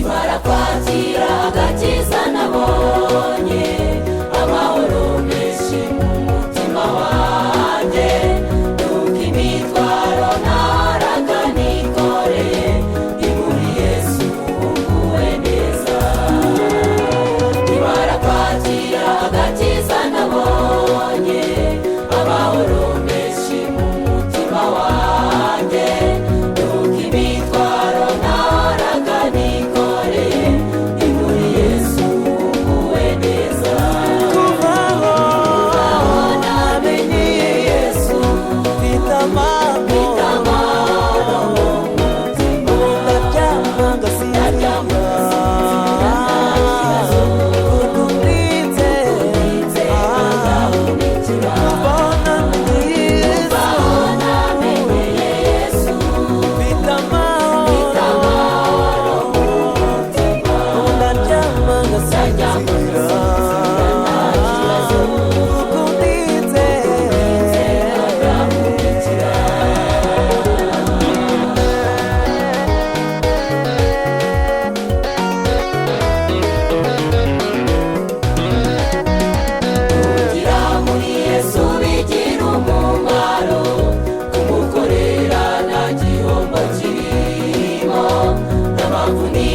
barakwakira agakiza nabonye amahoro menshi mu mutima wanjye nuko imitwaro naraga nikoreye muri Yesu nguwe neza barakwakira agakiza nabonye amahoro menshi mu mutima wanjye nuko imitwaro naraga nikoreye muri Yesu nguwe neza kubaho namenye Yesu mfite amahoro ndaryama ngasinzira kuko mbitse kubona namenye Yesu mfite amahoro ndaryama ngasinzira kuko mbitse kugira muri Yesu bigira umumaro kumukorera nta gihombo kirimo n'amavuni